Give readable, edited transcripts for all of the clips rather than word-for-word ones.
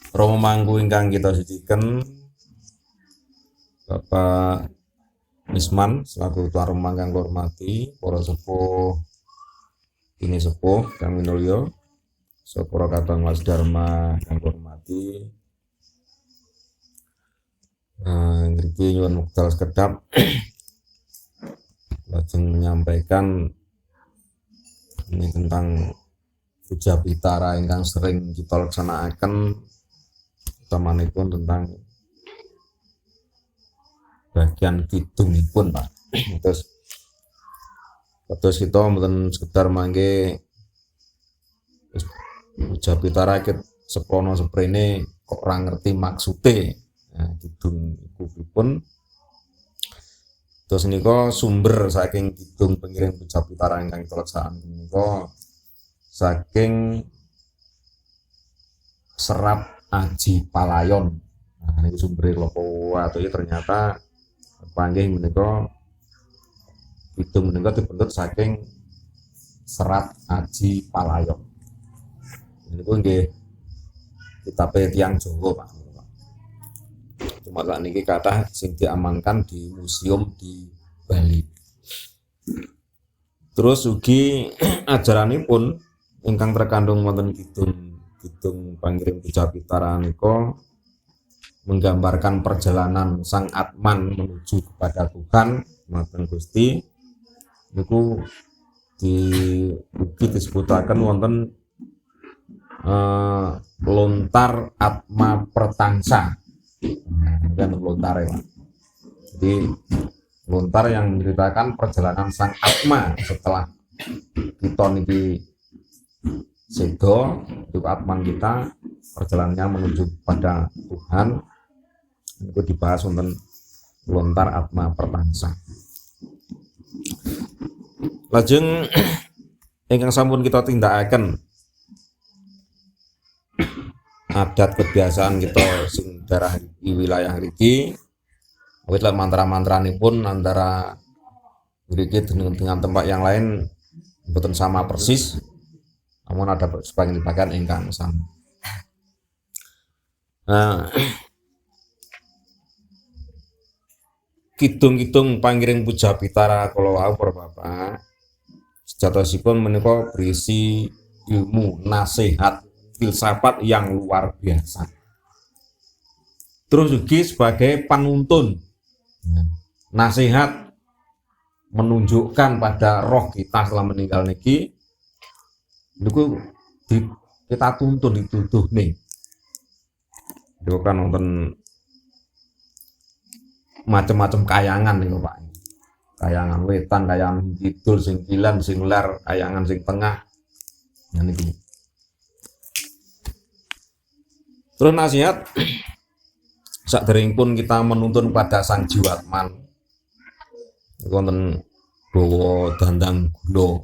Rama mangku ingkang kita suciken Bapak Misman selaku tuan rumah kang hormati para sepuh ini sepuh kang minulya para kadang Mas Dharma kang hormati ngriki nyuwun wekdal sekedhap lajeng menyampaikan ini tentang puja pitara ingkang sering kita laksanakaken utamanipun tentang bagian kidungipun Pak. Terus kita mboten sekedar mangke puja pitara ket seprono seprene kok ora ngerti maksude. Nah, kidung iku pripun? Terus nika sumber saking kidung pengiring puja pitara ingkang kita laksanaken menika saking serat Aji Palayon. Nah, ini sumber lopo atau ternyata panggih menika kidung menika dibentuk saking serat Aji Palayon. Niku nggih kitabe tiyang Jawa Pak. Cuma saat niki kathah sing diamankan di museum di Bali. Terus ugi ajaranipun ingkang terkandung wonten kidung pangiring puja pitara nika menggambarkan perjalanan sang Atman menuju kepada Tuhan maten Gusti niku ugi disebutaken wonten lontar Atma Pertangsa. Dan lontar ya. Jadi lontar yang menceritakan perjalanan sang Atma setelah kita niki sedo untuk Atman kita perjalanannya menuju pada Tuhan itu dibahas wonten lontar Atma Pertangsa. Lajeng ingkang sampun kita tindakaken adat kebiasaan kita sing daerah di wilayah mriki wis lan mantra-mantranipun antara mriki dengan tempat yang lain mboten sama persis namun ada sebagian ingkang sama. Nah, kidung-kidung pangiring puja pitara kala wau para Bapak sejatosipun menika berisi ilmu nasihat filsafat yang luar biasa. Terus juga sebagai panuntun nasihat menunjukkan pada roh kita setelah meninggal niki niku kita tuntun dituduh nih. Itu kan wonten macam-macam kayangan nih Pak. Kayangan wetan, kayangan kidul, sing kilan, sing lar, kayangan sing tengah. Nah niki. Terus nasihat saderengipun kita menuntun pada sang jiwatman wonten bawa dandang gula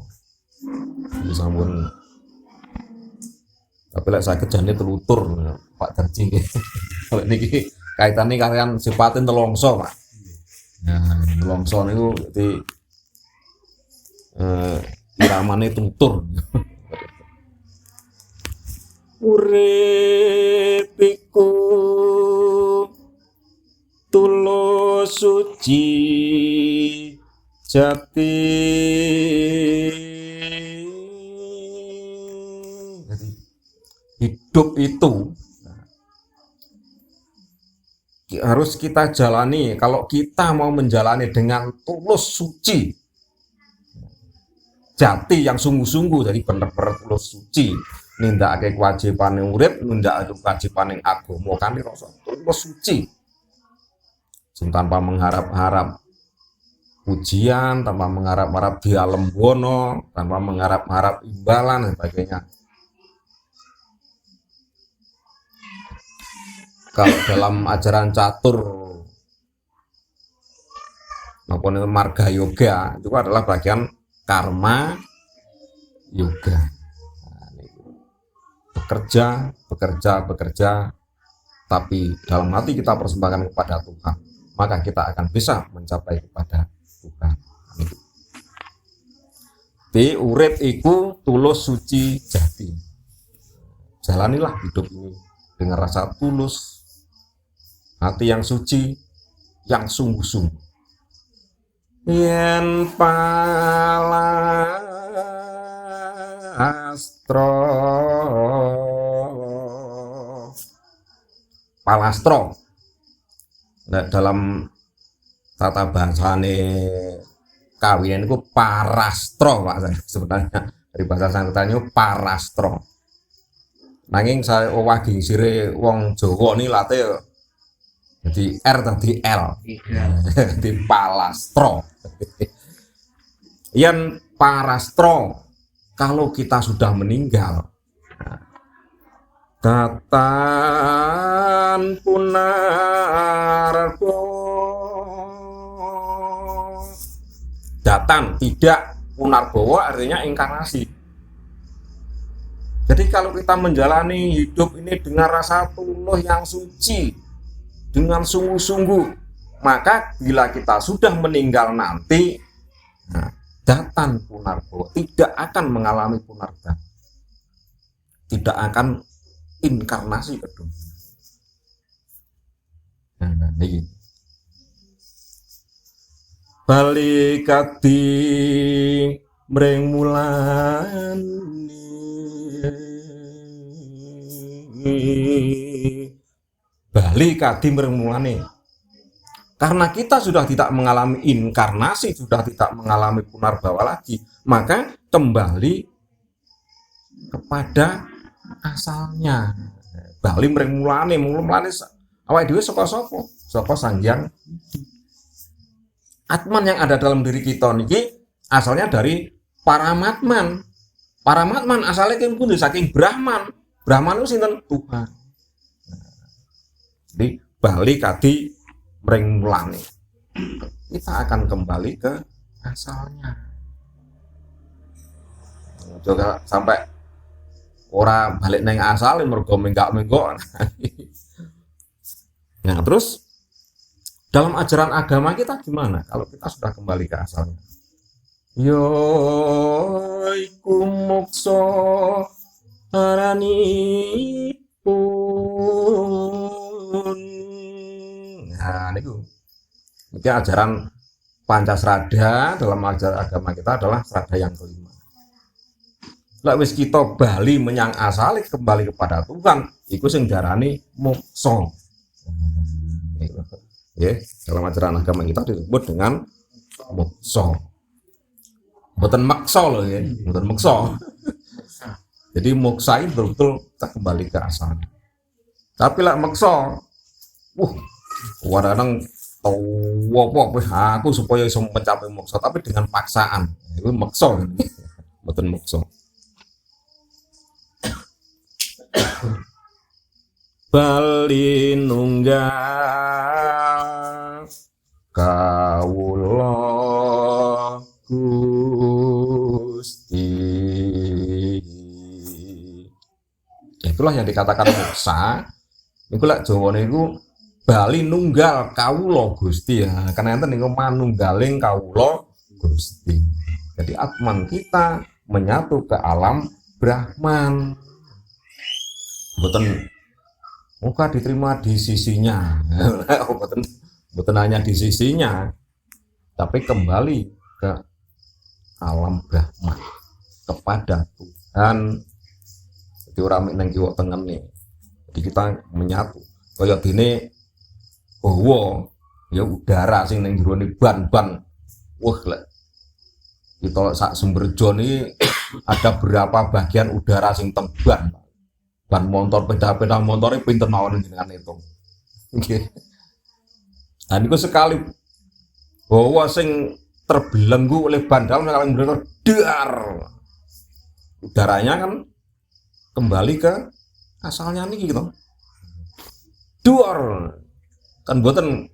sampun tapi lek saged jane telutur Pak Darji nggih. Kalau niki kaitane kalian sipatin telongso Pak. Nah, telongso niku dadi iramane tutur. Uripiku tulus suci jati. Jadi hidup itu harus kita jalani. Kalau kita mau menjalani dengan tulus suci jati yang sungguh-sungguh, jadi bener-bener tulus suci nindakake kewajibane urip, nindakake kewajibane agama kanthi rasa tulus suci. Sing tanpa mengharap-harap pujian, tanpa mengharap-harap dialembono, tanpa mengharap-harap imbalan dan sebagainya. Kalau dalam ajaran catur maupun marga yoga itu adalah bagian karma yoga. Bekerja, tapi dalam hati kita persembahkan kepada Tuhan, maka kita akan bisa mencapai kepada Tuhan. Di urip iku tulus suci jati. Jalanilah hidup ini dengan rasa tulus, hati yang suci, yang sungguh-sungguh. Yen palastro. Nah, dalam tata bahasane kawinan itu parastro, Pak, sebenarnya dari bahasa Sanskertanya parastro. Nanging saya wagi sire wong Jawa ni late jadi R tadi L. Di palastro. Yen parastro, kalau kita sudah meninggal, datan punarbo, datan tidak, punarbowo artinya inkarnasi. Jadi kalau kita menjalani hidup ini dengan rasa tulus yang suci, dengan sungguh-sungguh, maka bila kita sudah meninggal nanti, datan punarbowo, tidak akan mengalami punarga, tidak akan inkarnasi ke dunia. Ini balik kati mreng mulani bali kadi mreng mulane, karena kita sudah tidak mengalami inkarnasi, sudah tidak mengalami punarbawa lagi, maka kembali kepada asalnya. Bali mreng mulane awake dhewe saka sapa? Saka Sanghyang Atman yang ada dalam diri kita niki asalnya dari Paramatman. Paramatman asalnya kan pun saking Brahman. Brahman itu sinten? Tuhan. Jadi bali kadi mreng mulane. Kita akan kembali ke asalnya. Juga sampai ora balik neng asal mergo menggak-menggok. Nah, terus dalam ajaran agama kita gimana kalau kita sudah kembali ke asalnya? Yo iku mokso aranipun. Nah, niku. Ini ajaran Pancasrada dalam ajaran agama kita adalah serada yang kelima. Lek wis kita bali menyang asal, kembali kepada Tuhan, iku sing diarani moksa. Ya, dalam ajaran agama kita disebut dengan moksa. Mboten maksa loh ya, mboten maksa. Jadi moksa itu betul-betul kita kembali ke asal. Tapi lek maksa, kadang aku supaya bisa mencapai moksa, tapi dengan paksaan. Itu maksa, mboten maksa. Bali nunggal kawula Gusti. Itulah yang dikatakan moksa. Niku lek Jawa niku bali nunggal kawula Gusti ya. Karena enten niku manunggaling kawula Gusti. Jadi atman kita menyatu ke alam Brahman. Mboten muka diterima di sisinya, bukan hanya di sisinya, tapi kembali ke alam Brahman, kepada Tuhan. Jadi orang nang kiwa tengen nih, jadi kita menyatu. Kaya dene bahwa ya udara sing nang jero ban-ban, kita sak Sumberjo ini ada berapa bagian udara sing teban. Ban motor, sepeda motornya pinter mawon dengan itu. Nggih. Nah niku sekali bahwa sing terbelenggu oleh ban dalam sekali mereka dar. Udaranya kan kembali ke asalnya niki gitu. Duar. Kan mboten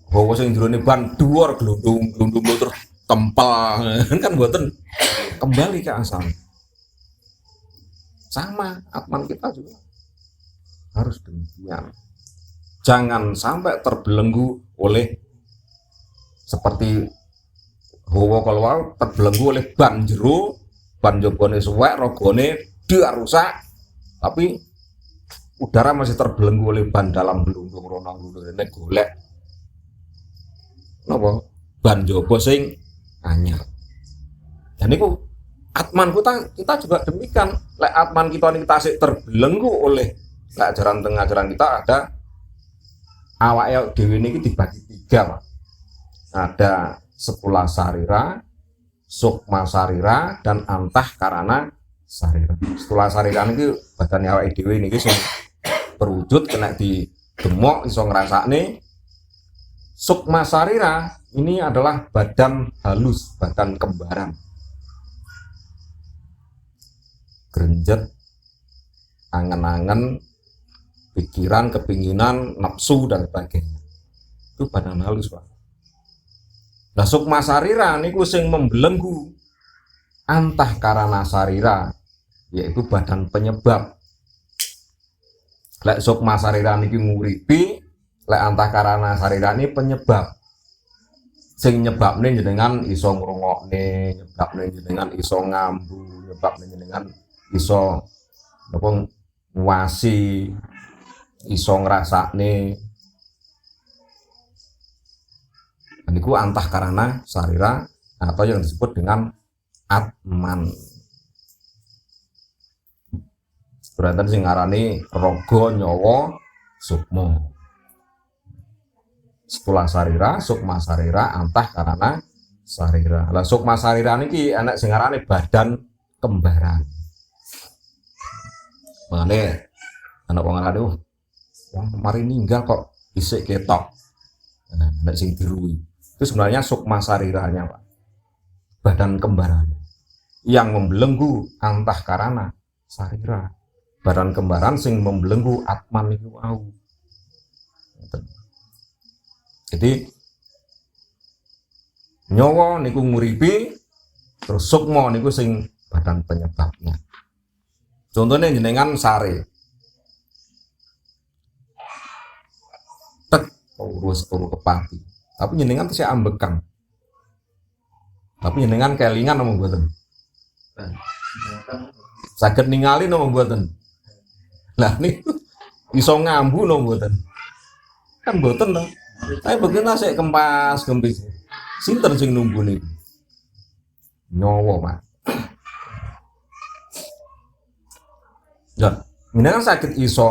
bahwa sing jerone ban duar glundung motor kempel kan mboten, kembali ke asalnya. Sama atman kita juga harus demikian. Jangan sampai terbelenggu oleh seperti hawa kalau terbelenggu oleh ban jero, ban jobone suwek, rogone dia rusak, tapi udara masih terbelenggu oleh ban dalam belunggung ronong nek golek napa ban jaba sing anyar. Dan itu atman kita juga demikian. Lek atman kita ini tasik terbelenggu oleh ajaran tengah ajaran kita ada awake dhewe niki dibagi 3, Pak. Ada sepula sarira, sukma sarira, dan antah karana sarira. Sepula sarira niki badan awake dhewe niki sing berwujud kena digemok iso ngrasakne. Sukma sarira ini adalah badan halus, badan kembaran. Grenjet, angen-angen, pikiran, kepinginan, nafsu dan sebagainya. Itu badan halus, Pak. Nah, sukma sarira niku sing membelenggu antah karana sarira, yaitu badan penyebab. Lek sukma sarira niki nguripi, lek antah karana sarira ini penyebab. Sing nyebabne jenengan iso ngrungokne, nyebabne jenengan iso ngambu, nyebabne jenengan iso napa nguasi, iso ngrasakne. Niku antah karana sarira atau yang disebut dengan atman. Berarti sing ngarani raga nyawa sukma. Sepula sarira, sukma sarira, antah karana sarira. Lah sukma sarira niki enek sing ngarani badan kembaran. Mane anak wong ngarani wong mari ninggal kok isik ketok. Nah, nek sing dirui. Itu sebenarnya sukma sariranya, Pak. Badan kembaran yang membelenggu antah karana sarira. Badan kembaran sing membelenggu atman niku wau. Jadi nyawa niku nguripi, terus sukma niku sing badan penyebabnya. Contohnya jenengan sare. Tek urus turu kepati. Tapi jenengan tesih ambekan. Tapi jenengan kelingan nomong mboten. Saged ningali nomong mboten. Lah niku iso ngambu nomong mboten. Kan mboten to. Tapi begitu sik kempas kempis. Sinten sing nunggu niku? Nyawa, Pak. Ya, jenengan sakit iso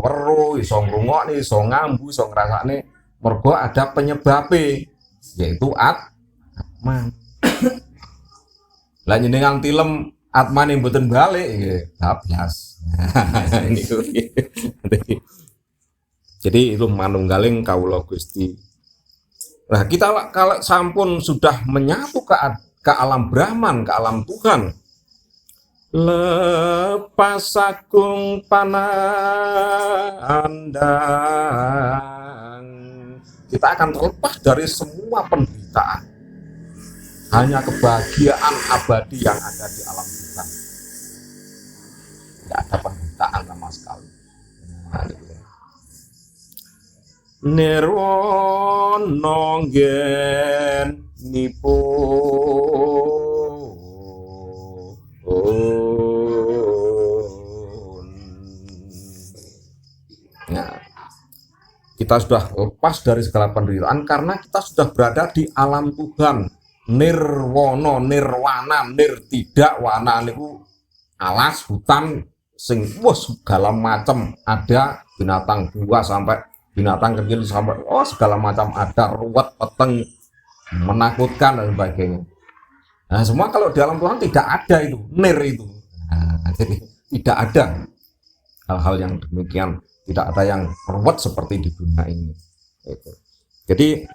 weruh, iso ngrungokne, iso ngambu, iso ngrasakne mergo ada penyebabe yaitu atman. Lah jenengan tilem atmane mboten balik nggih, bablas. Niku. Jadi itu manunggaling kawula Gusti. Nah, kita kalau sampun sudah menyatu ke alam Brahman, ke alam Tuhan, lepas agung panandang, kita akan terlepas dari semua penderitaan. Hanya kebahagiaan abadi yang ada di alam Tuhan. Tidak ada penderitaan sama sekali. Nirwana nggen Nah, kita sudah lepas dari segala penderitaan karena kita sudah berada di alam Tuhan. Nirwana, nirwana, nir tidak wana niku alas hutan sing segala macam ada, binatang buas sampai binatang kecil sampai segala macam ada, ruwet, peteng, menakutkan dan sebagainya. Nah, semua kalau di alam Tuhan tidak ada itu, nir itu. Nah, jadi tidak ada hal-hal yang demikian, tidak ada yang ruwet seperti di dunia ini. Jadi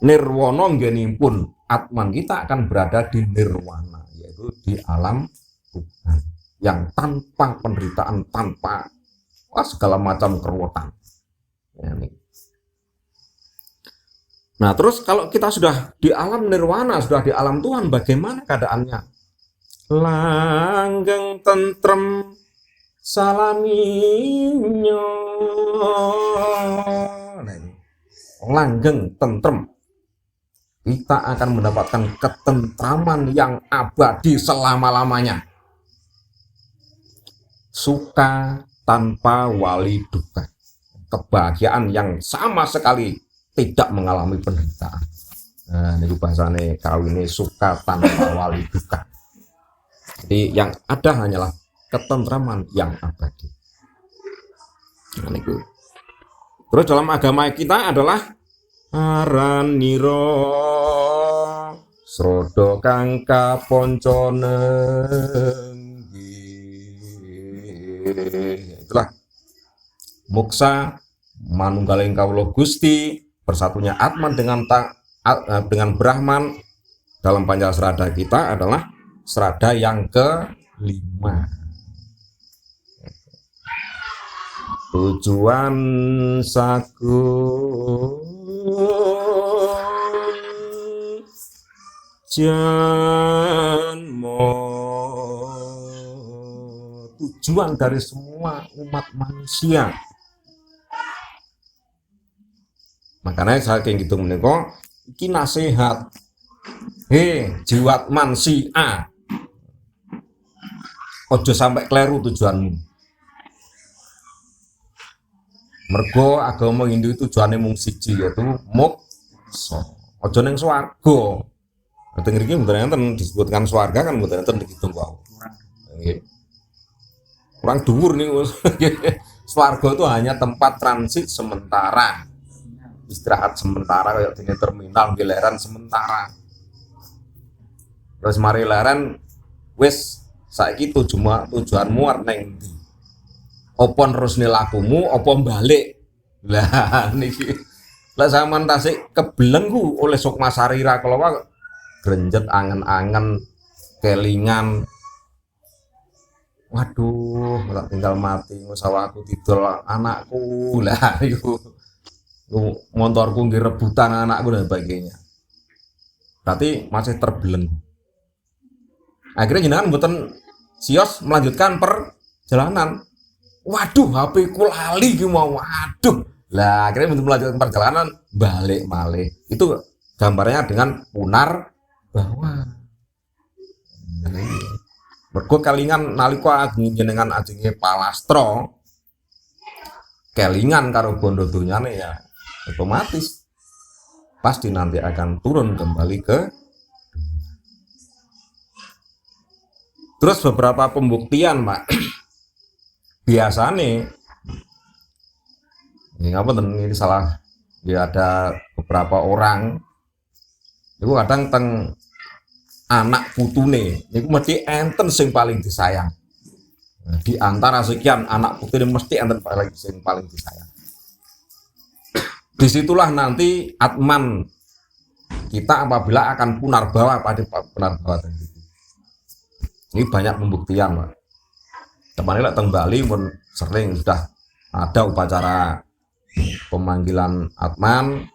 nirwana nggenipun atman kita akan berada di nirwana, yaitu di alam Tuhan yang tanpa penderitaan, tanpa segala macam keruwetan. Nah, terus kalau kita sudah di alam nirwana, sudah di alam Tuhan, bagaimana keadaannya? Langgeng tentrem salaminyo. Nah, ini langgeng tentrem. Kita akan mendapatkan ketentraman yang abadi selama-lamanya. Suka tanpa wali duka. Kebahagiaan yang sama sekali tidak mengalami penderitaan. Nah, ini bahasanya kawin ini suka tanpa wali duka. Jadi yang ada hanyalah ketentraman yang abadi. Nah, ini. Terus dalam agama kita adalah araniro srodo kang kaponconenggi. Itulah moksa manunggaling kawula Gusti, bersatunya Atman dengan Brahman dalam Pancasrada kita adalah serada yang kelima. Tujuan saku janmo, tujuan dari semua umat manusia. Makanya saking gitu menika iki nasihat. Jiwat man si A. Ojo sampai kleru tujuanmu. Mergo agama Hindu tujuannya mung siji yaitu moksa. Ojo ning swarga. Nek ngriki mboten enten disebutkan swarga kan mboten enten dikitung wae. Nggih. Kurang dhuwur niku. Swarga itu hanya tempat transit sementara. Istirahat sementara kayak di terminal giliran sementara. Terus mari leren wis saiki tujuanmu arep ning ndi? Apa nerusne lakumu apa balik? Lah niki lah sampean tasik kebelenggu oleh Sukma Sarira kala grenjet angen-angen kelingan. Waduh, ora tinggal mati sawah aku didol anakku. Lah iku motorku nggih rebutan anakku dan sebagainya. Berarti masih terbelenggu. Akhirnya jenengan mboten sios melanjutkan perjalanan. Waduh, HP ku lali ki mau. Waduh. Lah, akhirnya untuk melanjutkan perjalanan balik malih. Itu gambarnya dengan punar bahwa mergo kelingan nalika ageng jenengan ajenge palastra kelingan karo bondo donyane ya otomatis pasti nanti akan turun kembali ke. Terus beberapa pembuktian, Pak. Biasanya ini salah ya, ada beberapa orang itu kadang teng anak putune niku mesti enten sing paling disayang. Nah, di antara sekian anak putune mesti enten sing paling disayang. Disitulah nanti Atman kita apabila akan punarbawa pada punarbawa tadi. Ini banyak pembuktian, Pak. Teman-teman teng Bali pun sering sudah ada upacara pemanggilan Atman.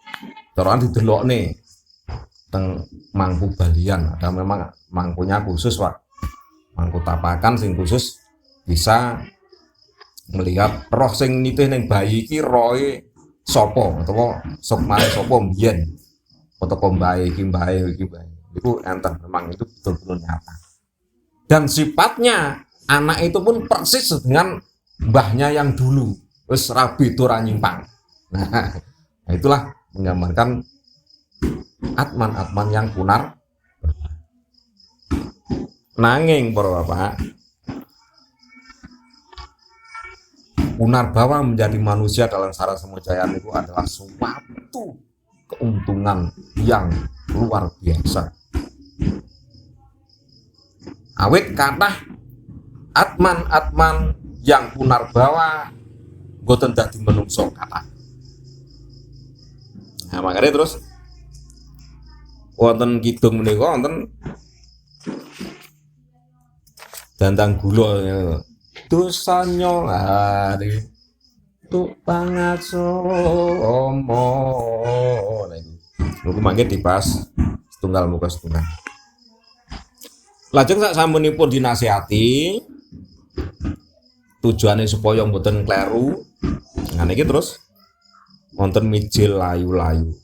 Orang didelok nih teng mangku Balian. Ada memang mangkunya khusus, Pak. Mangku tapakan sing khusus bisa melihat roh sing nitih ning bayi iki roe sapa utawa sukmane sapa mbiyen. Utawa mbae iki mbae iki mbae. Iku enten memang itu betul-betul nyata. Dan sifatnya anak itu pun persis dengan mbahnya yang dulu, wis rabi ora nyimpang. Nah, itulah menggambarkan Atman yang punar. Nanging para Bapak, punarbawa menjadi manusia dalam Sara Semujayaan itu adalah suatu keuntungan yang luar biasa. Awit kathah Atman yang punarbawa boten dadi menungso kathah. Nah, makanya terus wonten kidung menika wonten dandang gula dosanya hari tu pangatsomo. Niku mangke dibahas setunggal muka setunggal. Lajeng sak sampunipun dinasihati tujuannya supaya mboten kleru. Nah niki terus wonten mijil layu-layu.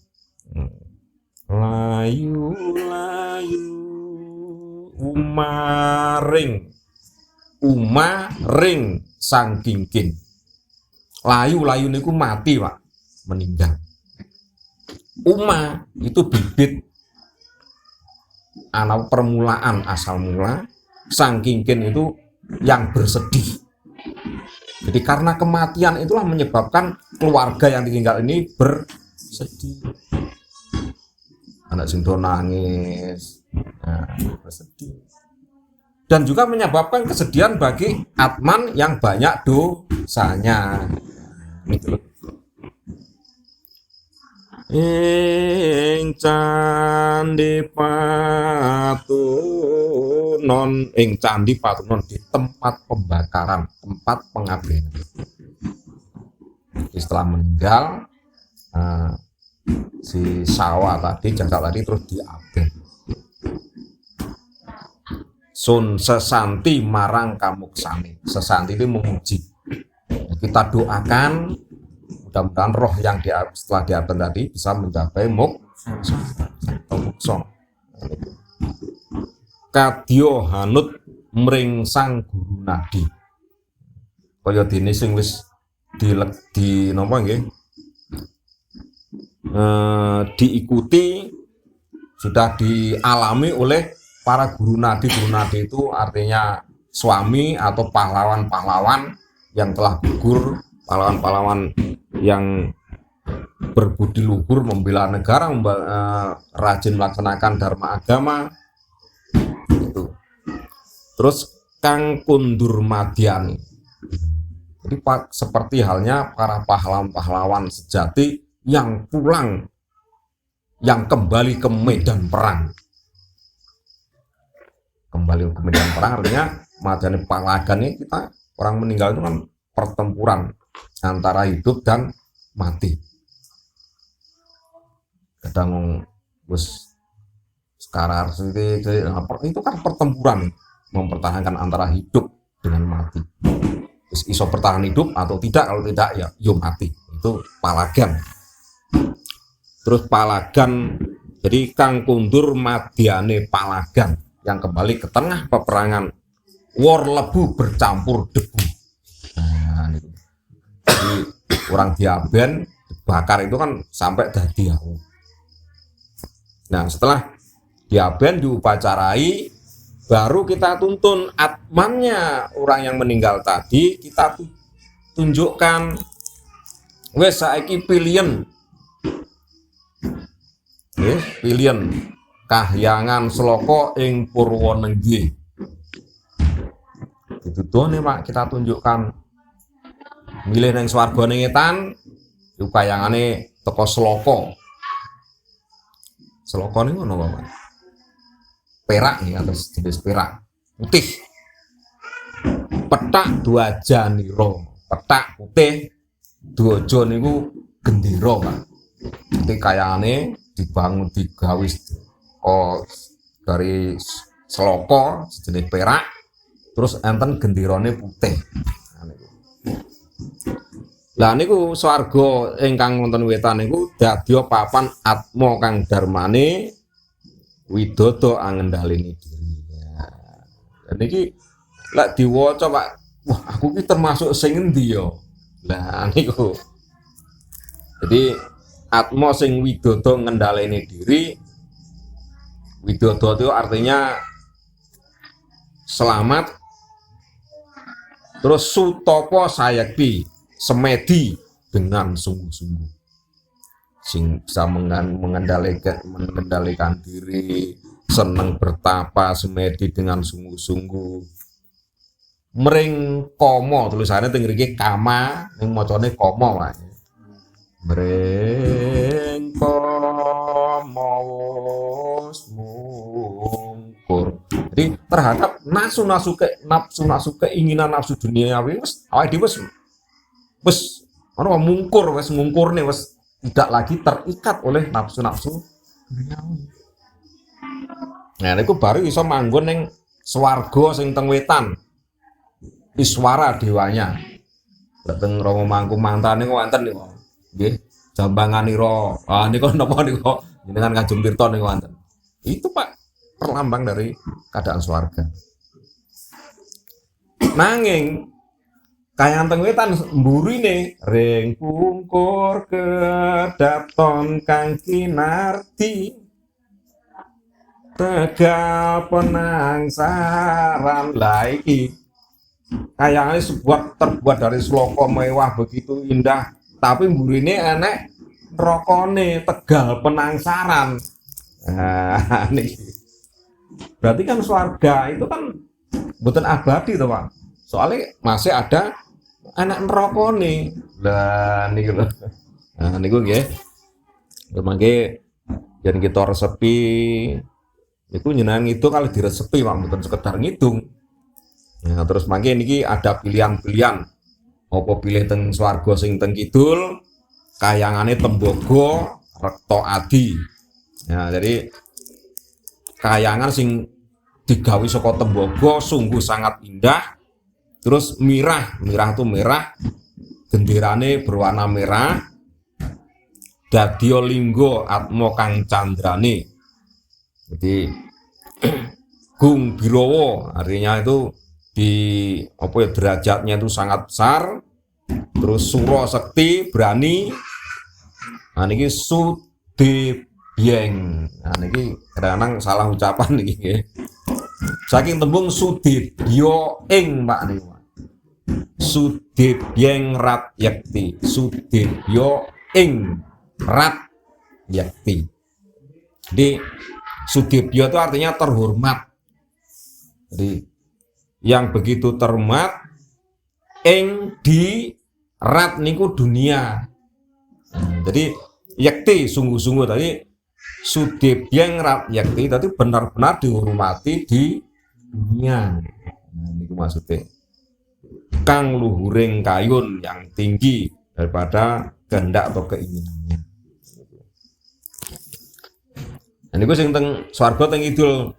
Layu-layu umaring sang kingkin. Layu niku mati, Pak, meninggal. Uma itu bibit anak permulaan asal mula, sang kingkin itu yang bersedih. Jadi karena kematian itulah menyebabkan keluarga yang ditinggal ini bersedih. Anak sing do nangis, bersedih. Dan juga menyebabkan kesedihan bagi Atman yang banyak dosanya. Ing candi Patunon di tempat pembakaran, tempat pengabdian. Setelah meninggal, si Sawa tadi, Jajak tadi terus diabden. Sun sesanti marang kamuksane. Sesanti itu memuji. Kita doakan mudah-mudahan roh yang setelah diabden tadi bisa mencapai moksa. Kadya hanut mring sang guru nadi. Kaya dene sing wis di napa nggih? Diikuti, sudah dialami oleh para guru nadi. Guru nadi itu artinya suami atau pahlawan-pahlawan yang telah gugur, pahlawan-pahlawan yang berbudi luhur, membela negara, rajin melaksanakan dharma agama. Itu. Terus Kang Kundur Madyani. Jadi seperti halnya para pahlawan-pahlawan sejati yang pulang, yang kembali ke medan perang. Kembali ke medan perang artinya Madyani Palagan ini, kita orang meninggal itu kan pertempuran antara hidup dan mati. Kadang bus sekarang itu kan pertempuran, mempertahankan antara hidup dengan mati. Iso bertahan hidup atau tidak, kalau tidak ya mati. Itu Palagan. Terus Palagan, jadi Kang Kundur Madyani Palagan yang kembali ke tengah peperangan, war lebu bercampur debu. Nah, itu. Jadi orang diaben dibakar itu kan sampai dadi awu. Nah, setelah diaben diupacarai, baru kita tuntun atmannya orang yang meninggal tadi, kita tunjukkan wes saiki pilihan kahyangan seloko ing Purwonenggi. Itu tuh nih Pak, kita tunjukkan milih nang swarga ning etan, kayangane teko seloko. Seloko nih ngono Pak. Perak nih, atas jenis perak putih. Petak dua janiro, petak putih dua jon niku gendera Pak. Jadi kayangane dibangun digawis dari seloko sejenis perak, terus enten gendirane putih. Lah niku swarga ingkang wonten wetan niku dadya papan atma kang darmane widodo angendhaleni diri. Lah niki lek diwaca Pak, wah aku ki termasuk sing endi ya? Lah niku. Jadi atma sing widodo ngendhaleni diri. Widodo itu artinya selamat. Terus sutopo sayekti, semedi dengan sungguh-sungguh. Sing bisa mengendalikan diri, seneng bertapa, semedi dengan sungguh-sungguh. Mring komo, tulisannya teng mriki kama, ning macane komo wae. Mring komo mungkur. Jadi terhadap nafsu keinginan nafsu duniawi wis awake dhewe wis ana mungkur, wis ngungkurne, wis tidak lagi terikat oleh nafsu duniawi. Nah niku baru iso manggon ning swarga sing teng wetan. Iswara dewanya. Teng Rama Mangku Mantane kok wonten niku. Nggih, Jambanganira. Ah niku napa niku jenengan Kanjeng Tirta niku wonten. Itu Pak perlambang dari keadaan swarga. Nanging Kayang teng wetan mburine ring pungkur kedaton kang kinarti tegal penangsaran lah iki kayaknya terbuat dari sloka mewah begitu indah tapi mburine enek rokone tegal penangsaran. Nah, nih berarti kan swarga itu kan mboten abadi to Pak, soalnya masih ada anak nerokone lah niku lho. Nah niku nggih mangke yen kita resepi itu nyenang itu kalau diresepi Pak, bukan sekedar ngitung. Nah, terus mangke niki ada pilihan-pilihan. Apa pilih teng swarga sing teng kidul, kayangane tembogo, rekta adi. Nah, jadi kayangan sing digawe saka tembogo sungguh sangat indah. Terus mirah itu merah, genderane berwarna merah. Dadya lingga atma kang candrane. Jadi Gung Birowo artinya itu di apa ya derajatnya itu sangat besar. Terus Suro Sekti berani. Nah niki Sudebyeng. Nah niki kadang-kadang salah ucapan niki nggih. Saking tembung Sudebyo ing Pak niku. Sudebyeng Rat Yakti. Sudebyo ing Rat Yakti. Jadi Sudebyo itu artinya terhormat. Jadi yang begitu terhormat ing di rat niku dunia. Jadi yakti sungguh-sungguh tadi Sudebyeng Rat Yakti tadi benar-benar dihormati di dunia. Niku maksudnya kang luhuring kayun yang tinggi daripada kehendak atau keinginannya. Ini gue sing teng swarga teng kidul.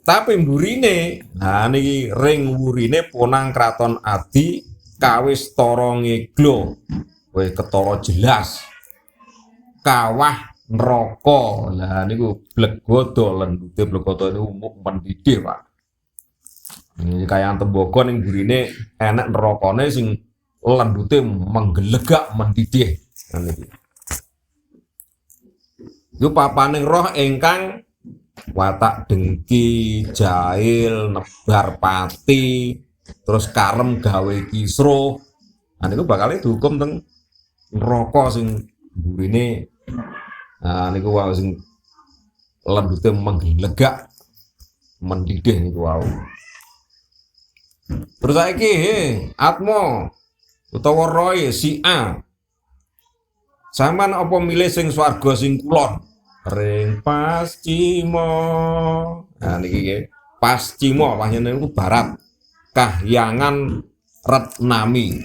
Tapi mburine, nah niki ring wurine ponang kraton adi kawis tara ngeglo. Kowe ketara jelas. Kawah neraka. Lah niku blegodo lendute blegodo niku mendidih, Pak. Ini kaya tembogo ning mburine enek nerakane sing lendute menggelegak mendidih. Nah niki. Yu papaning roh ingkang watak dengki, jahil, nebar pati, terus karem gawe kisruh. Nah niku bakal dihukum teng neraka sing mburine. Nah niku wae sing lendute menggelegak mendidih niku wae. Terus saiki Atmo utawa Roy si A. Sampeyan apa milih sing swarga sing kulon? Ring Pascima. Nah niki nggih, Pascima panjenengan niku barat. Kahyangan Retnami.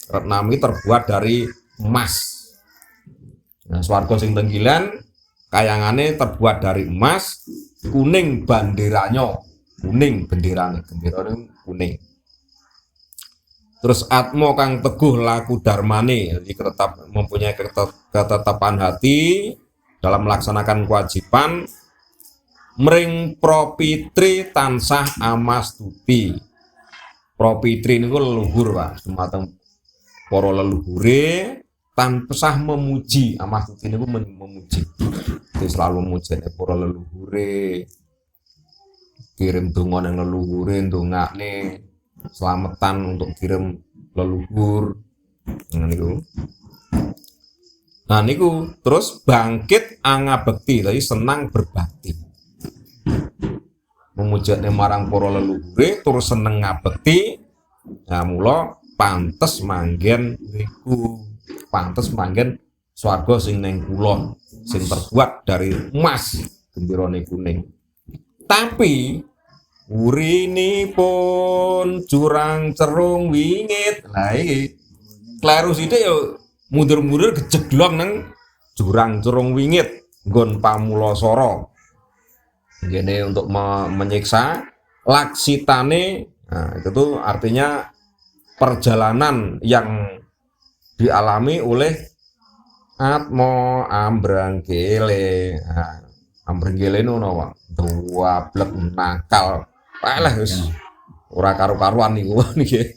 Retnami terbuat dari emas. Nah, swarga sing tenggilan kayangane terbuat dari emas, kuning banderanya. Kuning benderane, benderane kuning. Terus Atmo kang teguh laku darmane, jadi mempunyai ketetapan hati dalam melaksanakan kewajiban. Mring propitri tansah amastuti. Propitri niku leluhur, Pak. Sumateng para leluhure tansah memuji. Amastuti niku memuji. Jadi selalu memuji para leluhure. Kirim donga nang leluhure, ndongakne selamatan untuk kirim leluhur. Nah niku terus bangkit angabekti, tadi senang berbakti, memujane marang para leluhure terus seneng ngabekti. Nah mula pantes manggen niku, pantes manggen swarga sing ning kulon sing terbuat dari emas genderane kuning. Tapi urinipun jurang cerung wingit. Lah iki kleru sithik ya mundur-mundur gejeglong nang jurang cerung wingit nggon Pamulasara. Ngene untuk menyiksa laksitane. Nah, itu tuh artinya perjalanan yang dialami oleh Atmo Ambranggele. Nah, Ambranggele ngono wae. Duablek nakal. Alah wis ora karo-karuan niku niki.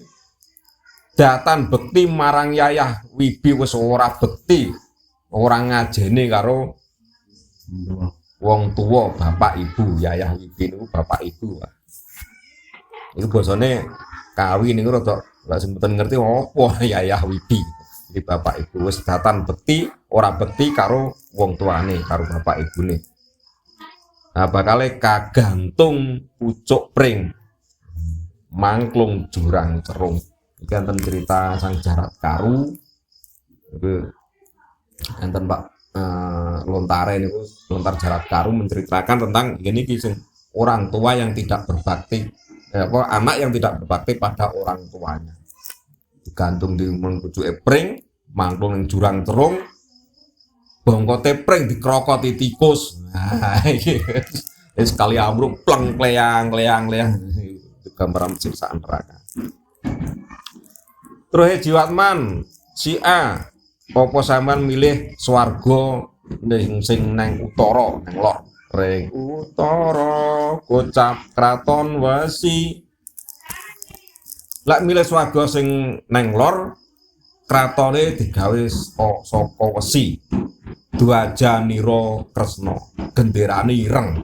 datan bekti marang Yayah Wibi wis ora bekti, ora ngajeni karo wong tua, bapak ibu. Yayah Wibi niku bapak ibu. Iku basane kawi niku rada lak mboten ngerti apa Yayah Wibi. Jadi bapak ibu wis datan bekti, ora bekti karo wong tuane, karo bapak ibune. Nah, bakale kagantung pucuk pring mangklung jurang cerung. Iki enten cerita Sang Jarat Karu. Iku enten Pak Lontare niku, Lontar Jarat Karu menceritakan tentang ini sing orang tua yang tidak berbakti, anak yang tidak berbakti pada orang tuanya. Digantung di pucuke pring, mangklung ning jurang cerung, bongkote pring dikrokoti tikus. Nah, iki sekali ambruk pleng kleyang itu gambaran siksaan neraka. Terus Jiwatman si A, apa sampean milih swarga sing nang utara, nang lor? Ring utara kocap kraton wesi. Lek milih swarga sing nang lor, kratone digawe saka wesi. Dwajanira Kresna, genderane ireng.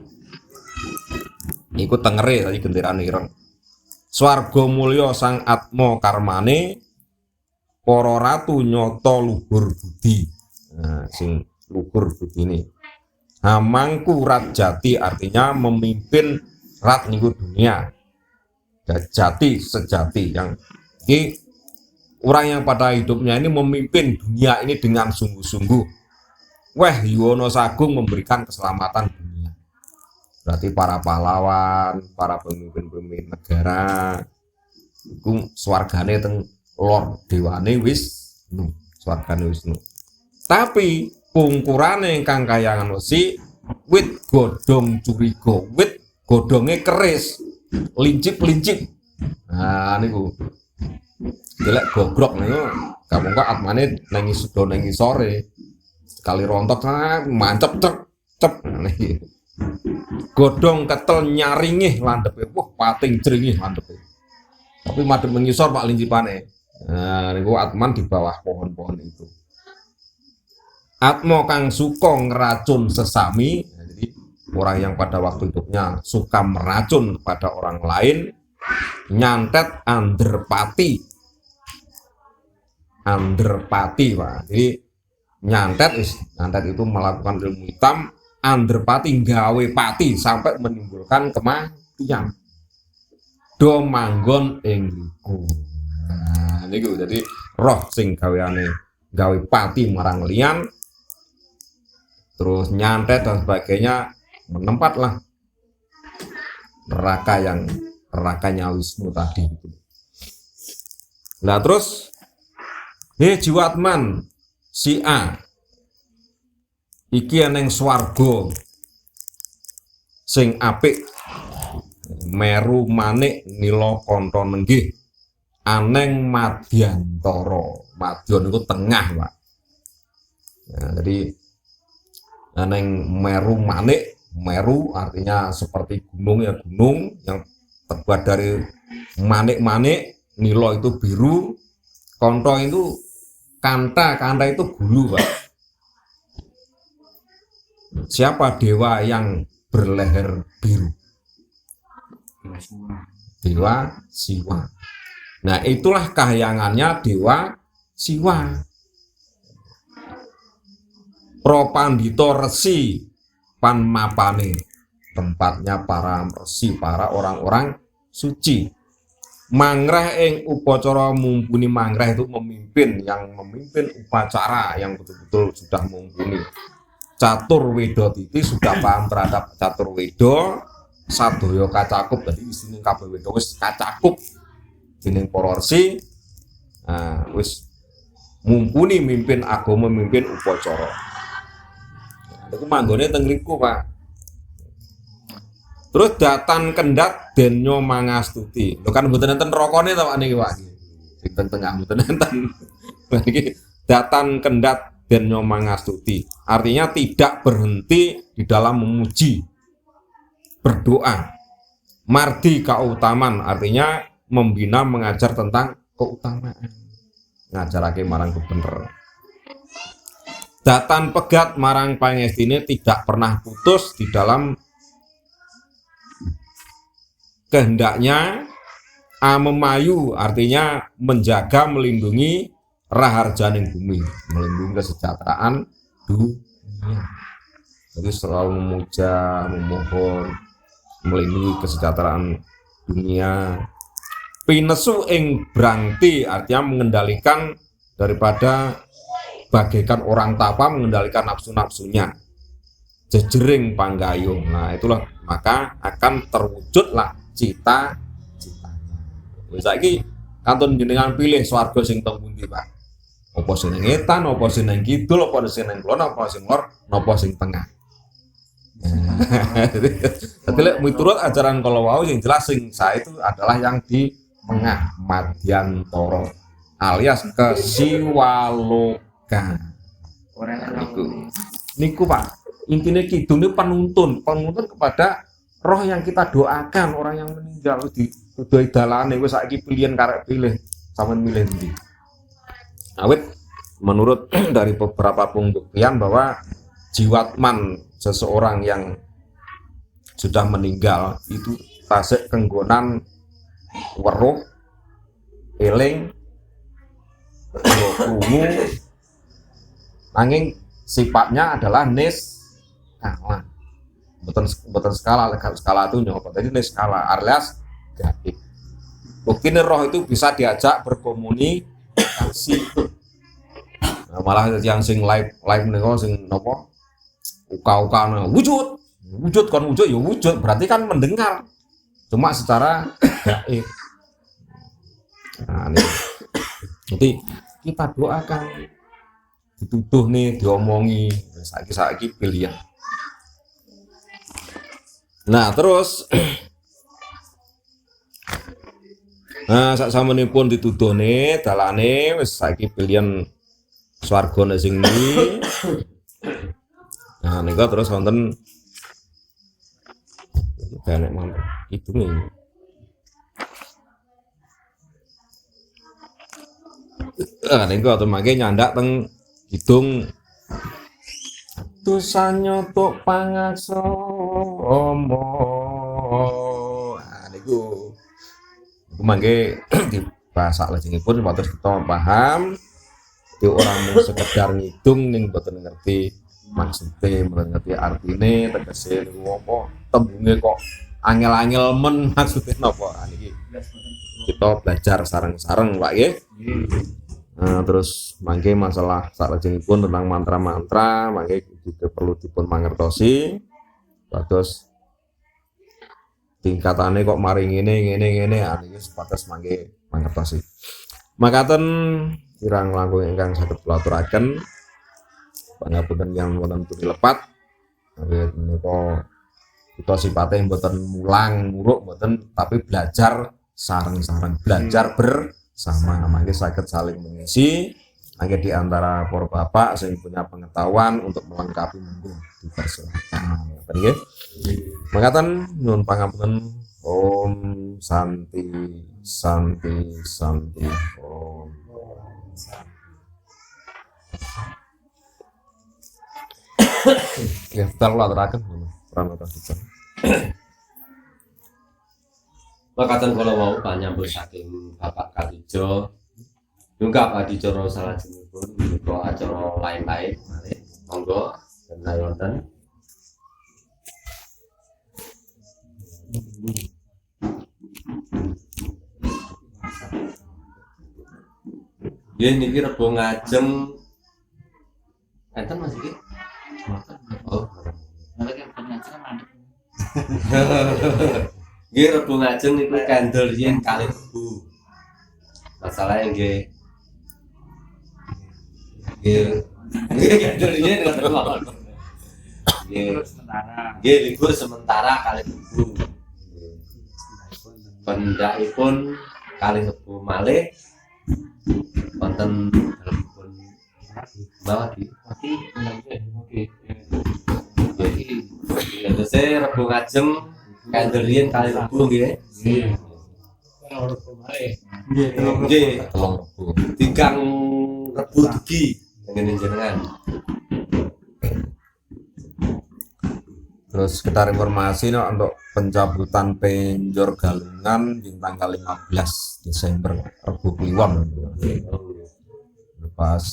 Iku tengere tadi genderane ireng. Swarga mulya Sang Atma karmane, para ratu nyata luhur budi. Nah, sing luhur budine. Hamangku rat jati artinya memimpin rat niku dunia. Jati sejati yang ini orang yang pada hidupnya ini memimpin dunia ini dengan sungguh-sungguh. Wah, Yuwono Sagung memberikan keselamatan dunia. Berarti para pahlawan, para pemimpin-pemimpin negara, itu swargane teng lor dewane Wisnu, swargane Wisnu. Tapi pungkurane ingkang kayangan wesi wit godhong curiga, wit godhonge keris, lincip-lincip. Nah niku. Delek gogrok niku kamangka atmane nang sudo nang sore. Kali rontok mancep cep godhong ketel nyaringih landepe, wah pating jringih landepe. Tapi madhep mengisor Pak lincipane. Nah niku Atman di bawah pohon-pohon itu. Atma kang suka ngeracun sesami, jadi orang yang pada waktu hidupnya suka meracun pada orang lain, nyantet Anderpati, Pak. Jadi nyantet itu melakukan ilmu hitam, Anderpati gawe pati sampai menimbulkan kematian. Do manggon ing riku. Nah, niku jadi roh sing gaweane gawe pati marang liyan, terus nyantet dan sebagainya, menempatlah nerakanya Wisnu tadi gitu. Nah terus Jiwatman si A iki neng swarga sing apik, meru manik nila kantha nenggih, aneng madyantara. Madyan itu tengah, Pak. Ya, jadi aneng meru manik, meru artinya seperti gunung ya, gunung yang terbuat dari manik-manik, nila itu biru, kantha itu kanta itu gulu, Pak. Siapa dewa yang berleher biru? Dewa Siwa. Nah itulah kahyangannya Dewa Siwa. Propandito Resi Panmapane, tempatnya para resi, para orang-orang suci. Mangreh ing upacara mumpuni. Mangreh itu memimpin, yang memimpin upacara yang betul-betul sudah mumpuni. Catur Wedo Titi sudah paham terhadap Catur Wedo, sadaya kacakup, jadi isine kabeh wedo wis kacakup dening para resi. Nah, wis mumpuni mimpin agama, mimpin upacara. Iku manggone teng ngriku, Pak. Terus datan kendat denyo mangastuti. Lho kan mboten enten rokone to Pak niki, Pak. Sing teng tengah mboten enten. Iki datan kendat denyo mangastuti. Artinya tidak berhenti di dalam memuji, berdoa. Mardi keutamaan artinya membina, mengajar tentang keutamaan. ngajarake marang kebener. Datan pegat marang pangestine tidak pernah putus di dalam kehendaknya memayu, artinya menjaga, melindungi raharjaning bumi, melindungi kesejahteraan dunia. Jadi selalu memuja, memohon, melindungi kesejahteraan dunia. Pinesu ing brangti, artinya mengendalikan daripada bagaikan orang tapa mengendalikan nafsu-nafsunya. Jejering panggayung. Nah, itulah maka akan terwujudlah cita-citanya. Saiki kantun jenengan pilih swarga sing teng pundi, Pak? Apa sing ning etan, apa sing ning kidul, apa sing ning kulon, apa sing lor, napa sing tengah. Jadi miturut ajaran kalau wau yang jelas sing saya itu adalah yang di tengah Madyantara alias Kesiwaloka. Niku Pak, intinya kidung ini penuntun kepada roh yang kita doakan, orang yang meninggal di doi dalane wis saiki pilihan karek pilih sampean milih ndi. Awit menurut dari beberapa pembuktian bahwa jiwatman seseorang yang sudah meninggal itu tasik kenggonan weruh eling krungu nanging sifatnya adalah niskala. Betul skala itu nyoba tadi niskala alias gaib. Mungkin roh itu bisa diajak berkomunikasi. Nah, malah yang sing live nego sing nopo uka-uka wujud ya wujud berarti kan mendengar cuma secara gaib. Nah, jadi kita doakan dituduh nih diomongi saiki pilihan. Nah terus nah sak samenipun dituduh nih dalane wis saiki pilihan swarga sing iki. Nah nika terus wonten kanek mantep itu nih. Nika tuh mangke nyandak teng kidung tusanyo tok pangaksa omo. Nah niku mangke dibahas lajengipun wates kita paham. Di orang mau sekedar ngidung ning mboten ngerti maksudnya, mboten ngerti artine, tegese niku apa tembunge kok angel-angel men maksudnya napa. Niki kita belajar sareng-sareng Pak nggih. Nah, terus mangke masalah salajengipun tentang mantra-mantra mangke juga perlu dipun mangertosi. Terus tingkatane kok mari ngene niki sepatas mangke mangertosi. Makaten kirang langkung ingkang saged kula aturaken pangapunten yang wonten pun lepat. Menika kita sifatnya mboten mulang muruk mboten, tapi belajar sareng-sareng, belajar bersama, mangke saged saling mengisi. Mangke di antara para bapak sing punya pengetahuan untuk melengkapi monggo dipersilakan. Nggih. Makaten nyuwun pangapunten. Om Santi Santi Santi Om. Ya, terlalu aturaken pranata dipun. Makaten kala wau panyambut saking Bapak Kadijo. Juga adicara salajengipun menika acara lain-lain malih. Monggo menawi wonten. Nggih niki Rebo Ngajeng. Enten Mas iki? Oh. Nalika pengajian mandek. Nggih Rebo Ngajeng niku kandel yen kalih Rebo. Masalahnya nggih. Nggih kandel yen ngoten mawon. Nggih libur sementara kalih Rebo. Pendakipun kalih Rebo malih wonten dalemipun bawah di terus Rebo Ngajeng kandelien kali Rebo nggih. Nggih. Tigang Rebu dugi dengan jenengan. Terus kita informasi no, untuk pencabutan penjor galungan di tanggal 15 Desember Rebu Kliwon pas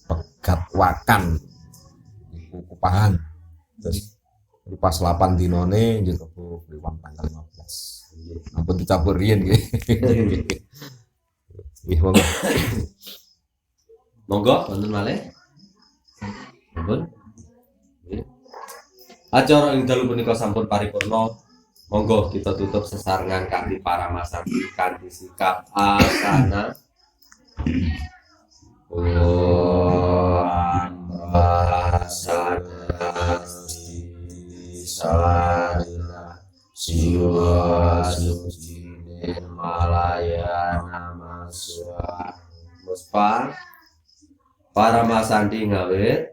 pegat wakan di Kupahan. Terus pas 8 dinone di Rebu Kliwon tanggal 15. Ampun dicabut riyen nggih. Nggih monggo. Monggo wonten malih. Ampun. Acara ing dalu punika sampun paripurna. Monggo kita tutup sesarengan kanthi para masapi kanthi sikap asana. Om asana salana siwa suci malaya namaswa muspa para masandi ngawit